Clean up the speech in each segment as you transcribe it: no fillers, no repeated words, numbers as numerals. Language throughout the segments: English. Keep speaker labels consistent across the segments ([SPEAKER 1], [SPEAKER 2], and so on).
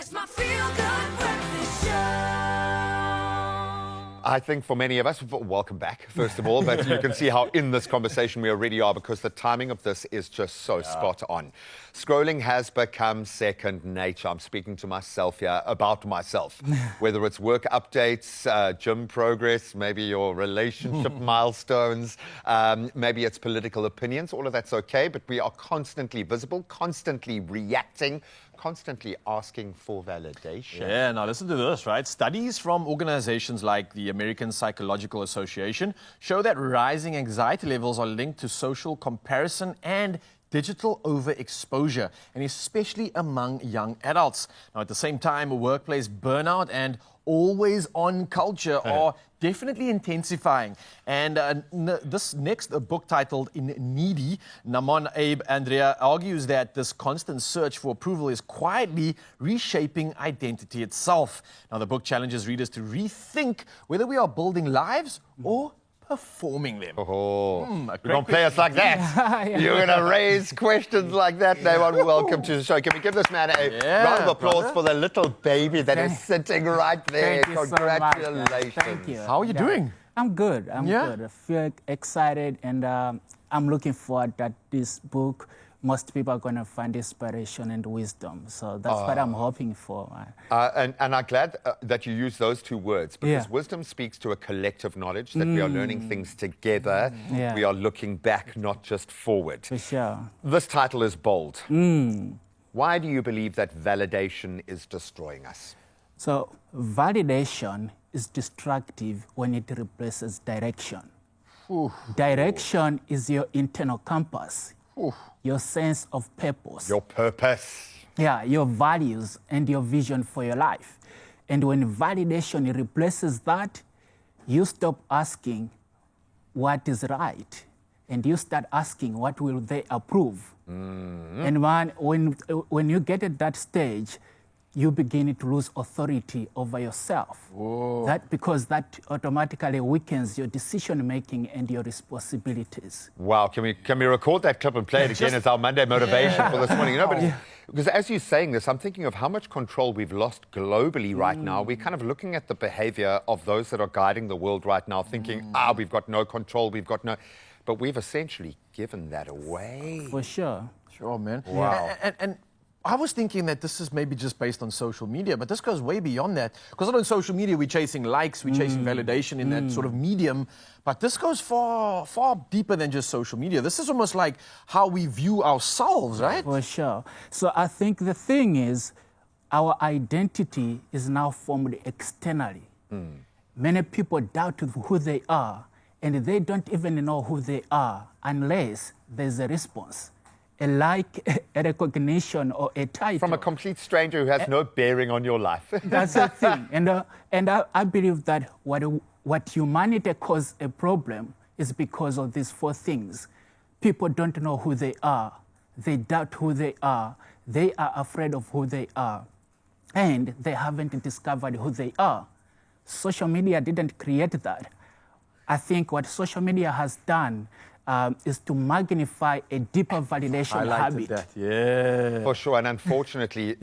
[SPEAKER 1] It's my feel-good breakfast show.
[SPEAKER 2] I think for many of us, welcome back, first of all, but you can see how in this conversation we already are because the timing of this is just so spot on. Scrolling has become second nature. I'm speaking to myself here about myself, whether it's work updates, gym progress, maybe your relationship milestones, maybe it's political opinions, all of that's okay, but we are constantly visible, constantly reacting, constantly asking for validation.
[SPEAKER 3] Yeah, now listen to this, right? Studies from organizations like the American Psychological Association show that rising anxiety levels are linked to social comparison and digital overexposure, and especially among young adults. Now, at the same time, workplace burnout and always-on culture are definitely intensifying. And this next book titled In Needy, Namon Abe Andrea argues that this constant search for approval is quietly reshaping identity itself. Now, the book challenges readers to rethink whether we are building lives or performing them.
[SPEAKER 2] You don't play us like that. You're going to raise questions like that. Namon, welcome to the show. Can we give this man a round of applause for the little baby that is sitting right there?
[SPEAKER 4] Thank you
[SPEAKER 2] Congratulations.
[SPEAKER 4] so much. Thank you.
[SPEAKER 3] How are you doing?
[SPEAKER 4] I'm good. I'm good. I feel excited, and I'm looking forward that this book, most people are going to find inspiration and wisdom. So that's what I'm hoping for.
[SPEAKER 2] And I'm glad that you use those two words, because wisdom speaks to a collective knowledge that we are learning things together. We are looking back, not just forward.
[SPEAKER 4] For sure.
[SPEAKER 2] This title is bold. Why do you believe that validation is destroying us?
[SPEAKER 4] So validation is destructive when it replaces direction. Direction is your internal compass. Your sense of purpose.
[SPEAKER 2] Your purpose.
[SPEAKER 4] Yeah, your values and your vision for your life. And when validation replaces that, you stop asking what is right, and you start asking what will they approve. And when you get at that stage, you begin to lose authority over yourself. Because that automatically weakens your decision-making and your responsibilities.
[SPEAKER 2] Wow, can we record that clip and play it again as our Monday motivation for this morning? You know, but because as you're saying this, I'm thinking of how much control we've lost globally right now. We're kind of looking at the behavior of those that are guiding the world right now, thinking, we've got no control, we've got no... But we've essentially given that away.
[SPEAKER 4] For sure.
[SPEAKER 3] Sure, man.
[SPEAKER 2] Wow.
[SPEAKER 3] And I was thinking that this is maybe just based on social media, but this goes way beyond that. Because on social media, we're chasing likes, we're chasing validation in that sort of medium. But this goes far, far deeper than just social media. This is almost like how we view ourselves, right?
[SPEAKER 4] For sure. So I think the thing is, our identity is now formed externally. Many people doubt who they are, and they don't even know who they are unless there's a response. A like, a recognition, or a title.
[SPEAKER 2] From a complete stranger who has no bearing on your life.
[SPEAKER 4] That's the thing. And I believe that what humanity caused a problem is because of these four things. People don't know who they are. They doubt who they are. They are afraid of who they are. And they haven't discovered who they are. Social media didn't create that. I think what social media has done is to magnify a deeper validation habit.
[SPEAKER 2] For sure, and unfortunately,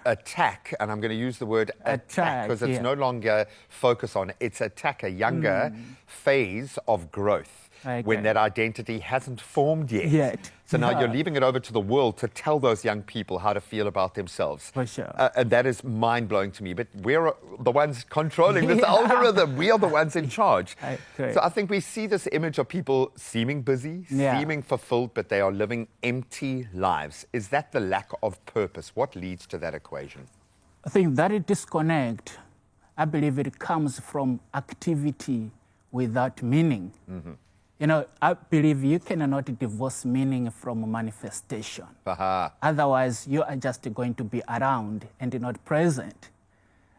[SPEAKER 2] attack, and I'm going to use the word attack because it's no longer focus on, it's attack a younger phase of growth when that identity hasn't formed yet. So now you're leaving it over to the world to tell those young people how to feel about themselves.
[SPEAKER 4] For sure.
[SPEAKER 2] And that is mind-blowing to me. But we're the ones controlling this algorithm. We are the ones in charge. So I think we see this image of people seeming busy, seeming fulfilled, but they are living empty lives. Is that the lack of purpose? What leads to that equation?
[SPEAKER 4] I think that disconnect, I believe it comes from activity without meaning. You know, I believe you cannot divorce meaning from manifestation. Otherwise, you are just going to be around and not present.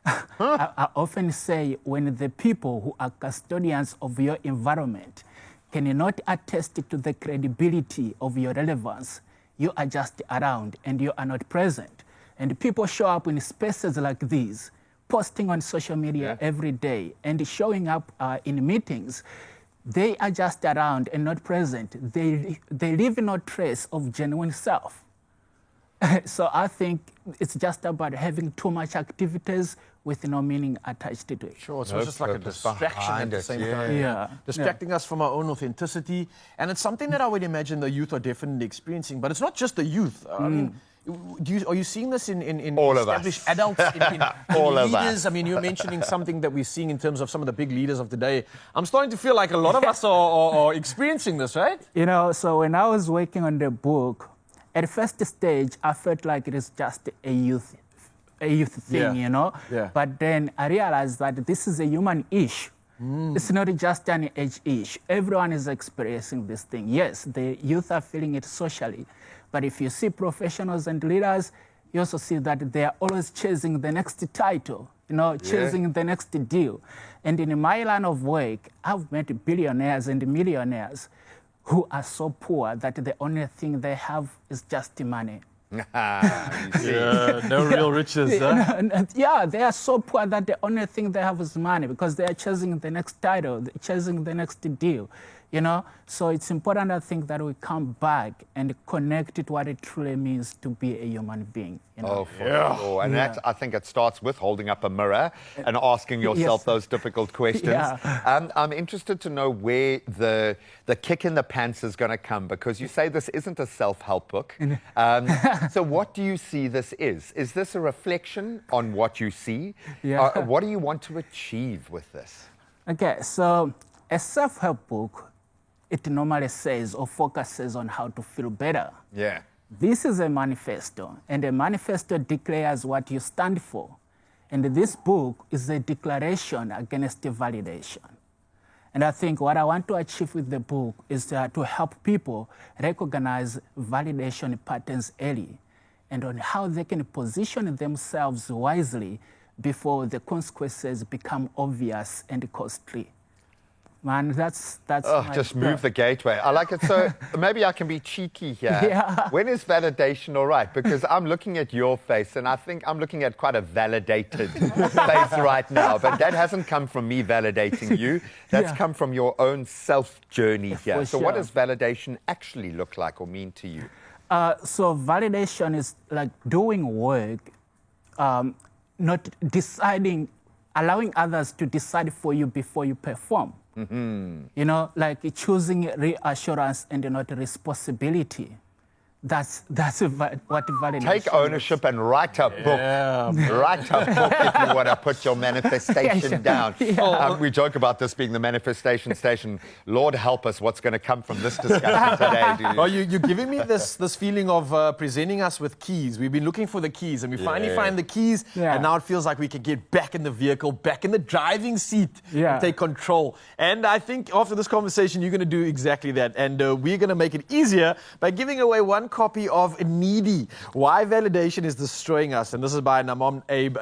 [SPEAKER 4] I often say when the people who are custodians of your environment cannot attest to the credibility of your relevance, you are just around and you are not present. And people show up in spaces like these, posting on social media every day and showing up in meetings. They are just around and not present. They leave no trace of genuine self. So I think it's just about having too much activities with no meaning attached to it.
[SPEAKER 3] Sure, so
[SPEAKER 2] No
[SPEAKER 3] it's just like a
[SPEAKER 2] purpose
[SPEAKER 3] distraction at
[SPEAKER 2] behind
[SPEAKER 3] the
[SPEAKER 2] it,
[SPEAKER 3] same
[SPEAKER 2] yeah.
[SPEAKER 3] time.
[SPEAKER 4] Yeah.
[SPEAKER 3] Distracting us from our own authenticity. And it's something that I would imagine the youth are definitely experiencing. But it's not just the youth. I mean, are you seeing this in
[SPEAKER 2] All of
[SPEAKER 3] established
[SPEAKER 2] us.
[SPEAKER 3] adults, in
[SPEAKER 2] All of
[SPEAKER 3] leaders?
[SPEAKER 2] us.
[SPEAKER 3] I mean, you're mentioning something that we're seeing in terms of some of the big leaders of today. I'm starting to feel like a lot of us are experiencing this, right?
[SPEAKER 4] You know, so when I was working on the book, at first stage, I felt like it is just a youth thing,
[SPEAKER 3] Yeah.
[SPEAKER 4] you know.
[SPEAKER 3] Yeah.
[SPEAKER 4] But then I realized that this is a human issue. It's not just an age issue. Everyone is experiencing this thing. Yes, the youth are feeling it socially. But if you see professionals and leaders, you also see that they are always chasing the next title, you know, chasing the next deal. And in my line of work, I've met billionaires and millionaires who are so poor that the only thing they have is just money.
[SPEAKER 2] You see.
[SPEAKER 3] No real riches, huh?
[SPEAKER 4] Yeah, they are so poor that the only thing they have is money because they are chasing the next title, chasing the next deal, you know? So it's important, I think, that we come back and connect it what it truly means to be a human being, you know?
[SPEAKER 2] Oh, for sure. And that, I think it starts with holding up a mirror and asking yourself
[SPEAKER 4] Yes.
[SPEAKER 2] those difficult questions.
[SPEAKER 4] Yeah.
[SPEAKER 2] I'm interested to know where the kick in the pants is going to come, because you say this isn't a self-help book. So what do you see this is? Is this a reflection on what you see?
[SPEAKER 4] Yeah.
[SPEAKER 2] What do you want to achieve with this?
[SPEAKER 4] Okay, so a self-help book, it normally says or focuses on how to feel better.
[SPEAKER 2] Yeah.
[SPEAKER 4] This is a manifesto, and a manifesto declares what you stand for. And this book is a declaration against validation. And I think what I want to achieve with the book is to help people recognize validation patterns early and on how they can position themselves wisely before the consequences become obvious and costly. Man, that's
[SPEAKER 2] Oh, just move the gateway. I like it. So maybe I can be cheeky here.
[SPEAKER 4] Yeah.
[SPEAKER 2] When is validation all right? Because I'm looking at your face and I think I'm looking at quite a validated face right now. But that hasn't come from me validating you. That's come from your own self-journey here.
[SPEAKER 4] For
[SPEAKER 2] So what
[SPEAKER 4] sure.
[SPEAKER 2] does validation actually look like or mean to you?
[SPEAKER 4] So validation is like doing work, not deciding, allowing others to decide for you before you perform. You know, like choosing reassurance and not responsibility. That's what validation
[SPEAKER 2] Take ownership and write a book. Write a book if you want to put your manifestation down. We joke about this being the manifestation station. Lord help us, what's going to come from this discussion today, dude?
[SPEAKER 3] Well, you're giving me this feeling of presenting us with keys. We've been looking for the keys, and we finally find the keys, and now it feels like we can get back in the vehicle, back in the driving seat, and take control. And I think after this conversation, you're going to do exactly that. And we're going to make it easier by giving away one copy of Needy, Why Validation is Destroying Us. And this is by Namon Abe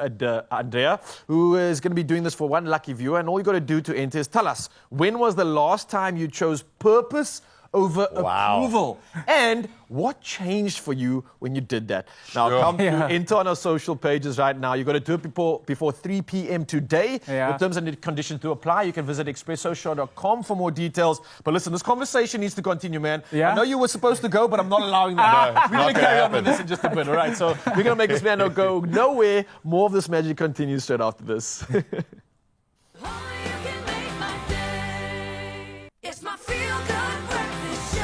[SPEAKER 3] Andrea, who is going to be doing this for one lucky viewer. And all you got to do to enter is tell us, when was the last time you chose purpose over approval? And what changed for you when you did that? Now, come to enter on our social pages right now. You've got to do it before 3 p.m. today. The terms and conditions to apply. You can visit expressoshow.com for more details. But listen, this conversation needs to continue, man. I know you were supposed to go, but I'm not allowing that. We're going to carry on with this in just a bit, all right? So we're going to make this man go nowhere. More of this magic continues straight after this.
[SPEAKER 1] Only you can make my day. It's my feel-good breakfast show.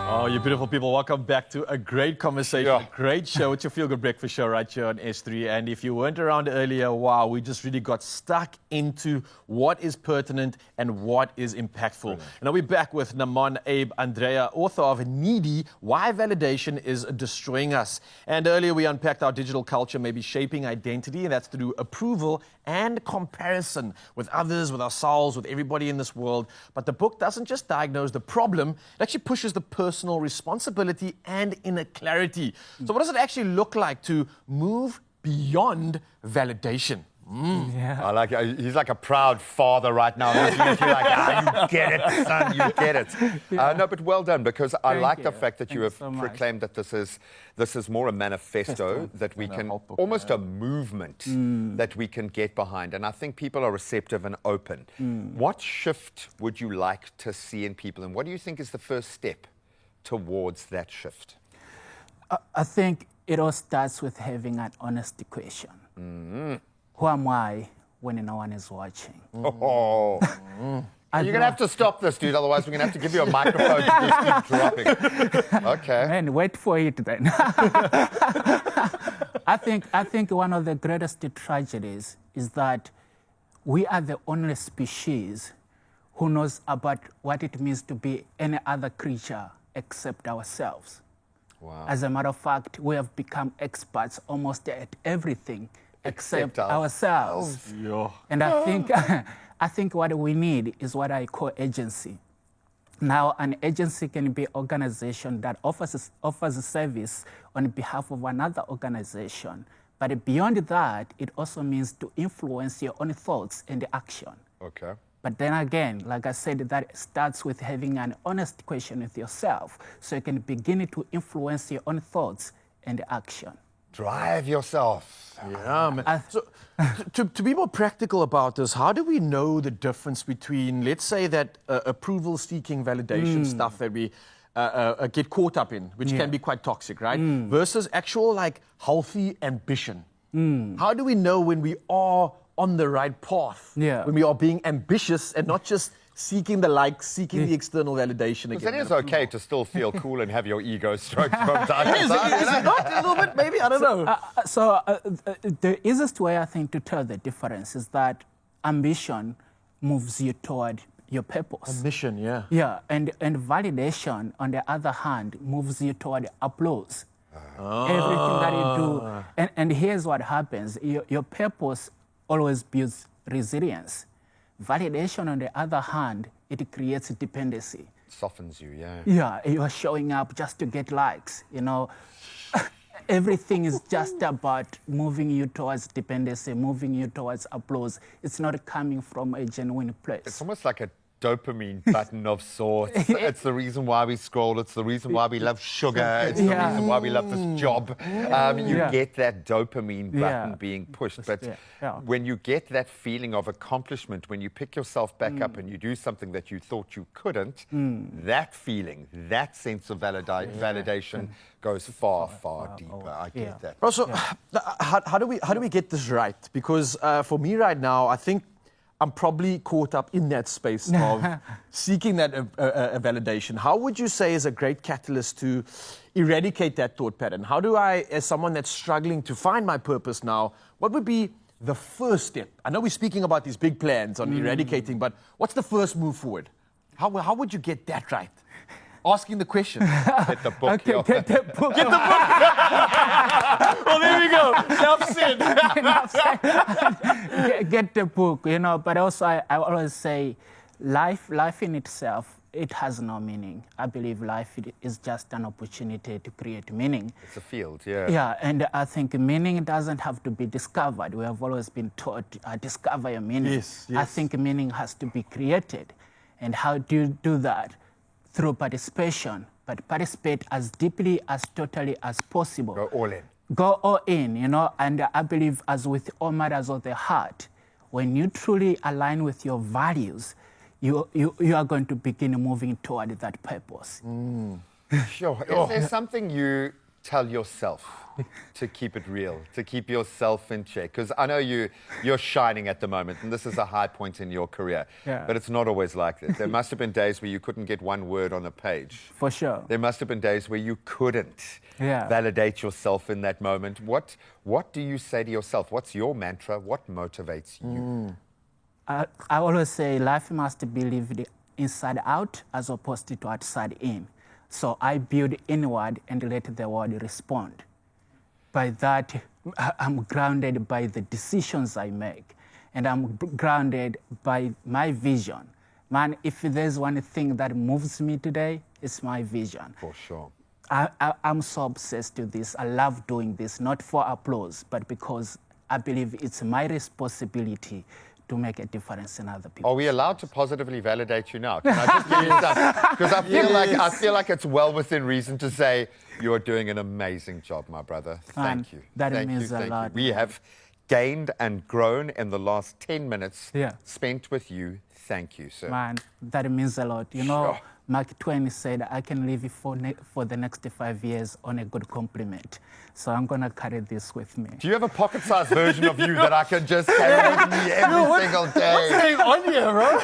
[SPEAKER 3] Oh, you beautiful people, welcome back to a great conversation, a great show. It's your Feel Good Breakfast Show right here on S3. And if you weren't around earlier, wow, we just really got stuck into what is pertinent and what is impactful. And now we're back with Namon Abe Andrea, author of Needy, Why Validation is Destroying Us. And earlier we unpacked how digital culture may be shaping identity, and that's through approval and comparison with others, with ourselves, with everybody in this world. But the book doesn't just diagnose the problem, it actually pushes the personal responsibility and inner clarity. So what does it actually look like to move beyond validation?
[SPEAKER 2] I like it. He's like a proud father right now. He's like, you get it, son, you get it. No, but well done, because I like the fact that you have proclaimed that this is more a manifesto that we can, almost a movement that we can get behind. And I think people are receptive and open. What shift would you like to see in people, and what do you think is the first step towards that shift?
[SPEAKER 4] I think it all starts with having an honest question. Who am I when no one is watching?
[SPEAKER 2] Oh. You're going to have to stop this, dude. Otherwise, we're going to have to give you a microphone to just keep dropping. Okay.
[SPEAKER 4] Man, wait for it then. I think one of the greatest tragedies is that we are the only species who knows about what it means to be any other creature except ourselves.
[SPEAKER 2] Wow.
[SPEAKER 4] As a matter of fact, we have become experts almost at everything except ourselves.
[SPEAKER 3] Yeah.
[SPEAKER 4] And I think what we need is what I call agency. Now, an agency can be an organization that offers a service on behalf of another organization. But beyond that, it also means to influence your own thoughts and action.
[SPEAKER 2] Okay.
[SPEAKER 4] But then again, like I said, that starts with having an honest question with yourself so you can begin to influence your own thoughts and action.
[SPEAKER 2] Drive yourself.
[SPEAKER 3] Yeah, man. So, to be more practical about this, how do we know the difference between, let's say, that approval-seeking validation stuff that we get caught up in, which can be quite toxic, right? Versus actual, like, healthy ambition. How do we know when we are on the right path? When we are being ambitious and not just seeking the likes, seeking the external validation again.
[SPEAKER 2] Because it is okay to still feel cool and have your ego stroked from time to time.
[SPEAKER 3] Is it not a little bit? Maybe, I don't know.
[SPEAKER 4] The easiest way, I think, to tell the difference is that ambition moves you toward your purpose.
[SPEAKER 3] Ambition, yeah.
[SPEAKER 4] Yeah, and validation, on the other hand, moves you toward applause. Everything that you do. And here's what happens. Your purpose always builds resilience. Validation, on the other hand, it creates dependency.
[SPEAKER 2] Softens you, yeah.
[SPEAKER 4] Yeah, you are showing up just to get likes, you know. Everything is just about moving you towards dependency, moving you towards applause. It's not coming from a genuine place.
[SPEAKER 2] It's almost like a dopamine button of sorts. It's the reason why we scroll. It's the reason why we love sugar. It's the reason why we love this job. You get that dopamine button being pushed. But when you get that feeling of accomplishment, when you pick yourself back up and you do something that you thought you couldn't, that feeling, that sense of validation goes far, far deeper. I get that.
[SPEAKER 3] Also, how do we get this right? Because for me right now, I think I'm probably caught up in that space of seeking that validation. How would you say is a great catalyst to eradicate that thought pattern? How do I, as someone that's struggling to find my purpose now, what would be the first step? I know we're speaking about these big plans on eradicating, but what's the first move forward? How would you get that right? Asking the question.
[SPEAKER 2] Get the book.
[SPEAKER 4] Okay, get the book.
[SPEAKER 3] Get the book! Well, there we go. Enough said.
[SPEAKER 4] Get the book, you know. But also, I always say, life in itself, it has no meaning. I believe life is just an opportunity to create meaning.
[SPEAKER 2] It's a field, yeah.
[SPEAKER 4] Yeah, and I think meaning doesn't have to be discovered. We have always been taught, discover your meaning.
[SPEAKER 3] Yes.
[SPEAKER 4] I think meaning has to be created. And how do you do that? Through participation, but participate as deeply, as totally as possible.
[SPEAKER 2] Go all in.
[SPEAKER 4] Go all in, you know, and I believe as with all matters of the heart, when you truly align with your values, you are going to begin moving toward that purpose.
[SPEAKER 2] Sure. Is there something you tell yourself to keep it real, to keep yourself in check? Because I know you're shining at the moment, and this is a high point in your career. But it's not always like this. There must have been days where you couldn't get one word on a page.
[SPEAKER 4] For sure.
[SPEAKER 2] There must have been days where you couldn't validate yourself in that moment. What do you say to yourself? What's your mantra? What motivates you?
[SPEAKER 4] I always say life must be lived inside out as opposed to outside in. So I build inward and let the world respond. By that, I'm grounded by the decisions I make. And I'm grounded by my vision. Man, if there's one thing that moves me today, it's my vision.
[SPEAKER 2] For sure.
[SPEAKER 4] I'm so obsessed with this. I love doing this, not for applause, but because I believe it's my responsibility to make a difference in other people.
[SPEAKER 2] Are we allowed to positively validate you now? Can I just give you some? Because I feel like it's well within reason to say you're doing an amazing job, my brother. Thank you.
[SPEAKER 4] That
[SPEAKER 2] Thank
[SPEAKER 4] means
[SPEAKER 2] you,
[SPEAKER 4] a
[SPEAKER 2] thank
[SPEAKER 4] lot.
[SPEAKER 2] You. We have gained and grown in the last 10 minutes spent with you. Thank you, sir.
[SPEAKER 4] Man, that means a lot. You know, Mark Twain said, I can live for the next 5 years on a good compliment. So I'm going to carry this with me.
[SPEAKER 2] Do you have a pocket-sized version of you that I can just carry with me every single day?
[SPEAKER 3] What's going on here, bro?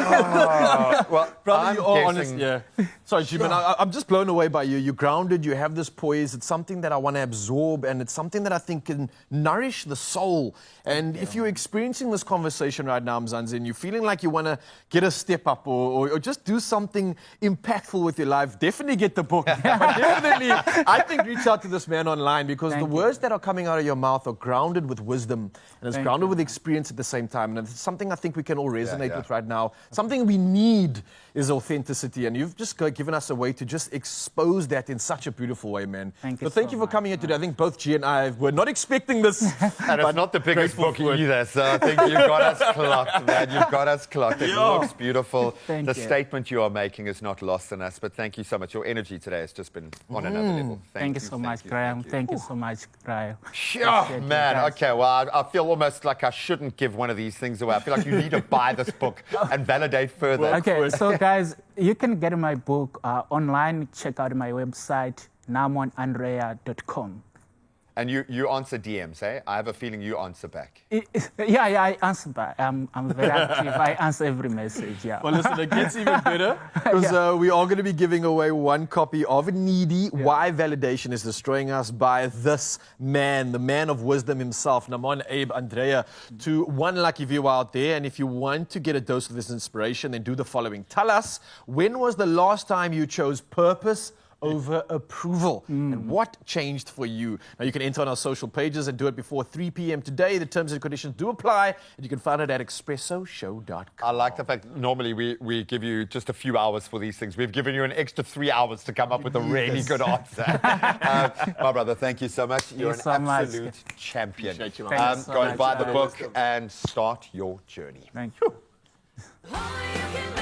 [SPEAKER 2] Well,
[SPEAKER 3] Brother,
[SPEAKER 2] I'm
[SPEAKER 3] you are
[SPEAKER 2] guessing-
[SPEAKER 3] honest. Yeah. Sorry, Jim, I'm just blown away by you. You're grounded, you have this poise. It's something that I want to absorb, and it's something that I think can nourish the soul. And if you're experiencing this conversation right now, Mzansi, and you're feeling like you want to get a step up or just do something impactful with your life, definitely get the book. But definitely, I think reach out to this man online, because the words that are coming out of your mouth are grounded with wisdom, and it's grounded with experience at the same time. And it's something I think we can all resonate with right now. Something we need is authenticity, and you've just given us a way to just expose that in such a beautiful way, man.
[SPEAKER 4] Thank you
[SPEAKER 3] So thank
[SPEAKER 4] so
[SPEAKER 3] you for
[SPEAKER 4] much,
[SPEAKER 3] coming here today. I think both G and I were not expecting this.
[SPEAKER 2] And it's not the biggest book either, so I think you've got us clocked, man. You've got us clocked. It looks beautiful.
[SPEAKER 4] Thank
[SPEAKER 2] the
[SPEAKER 4] you.
[SPEAKER 2] statement you are making is not lost on us, but thank you so much. Your energy today has just been on another level.
[SPEAKER 4] Thank you so much, Graham. Thank you so much, Graham.
[SPEAKER 2] Oh, man. Okay, well, I feel almost like I shouldn't give one of these things away. I feel like you need to buy this book and validate further.
[SPEAKER 4] Okay, so guys, you can get my book online. Check out my website, namonandrea.com.
[SPEAKER 2] And you answer DMs, eh? I have a feeling you answer back.
[SPEAKER 4] Yeah, I answer back. I'm very active. I answer every message, yeah.
[SPEAKER 3] Well, listen, it gets even better, because we are going to be giving away one copy of Needy, Why Validation is Destroying Us, by this man, the man of wisdom himself, Namon Abe Andrea, to one lucky viewer out there. And if you want to get a dose of this inspiration, then do the following. Tell us, when was the last time you chose purpose over approval, and what changed for you? Now, you can enter on our social pages and do it before 3 p.m. today. The terms and conditions do apply, and you can find it at expressoshow.com.
[SPEAKER 2] I like the fact normally we give you just a few hours for these things. We've given you an extra 3 hours to come up with a really good answer. My brother, thank you so much. You're
[SPEAKER 4] so
[SPEAKER 2] an
[SPEAKER 4] much.
[SPEAKER 2] absolute champion.
[SPEAKER 3] Appreciate you,
[SPEAKER 4] Thank you so
[SPEAKER 2] Go and
[SPEAKER 4] much,
[SPEAKER 2] buy the
[SPEAKER 4] guys.
[SPEAKER 2] book and start your journey.
[SPEAKER 4] Thank you.
[SPEAKER 1] Only you can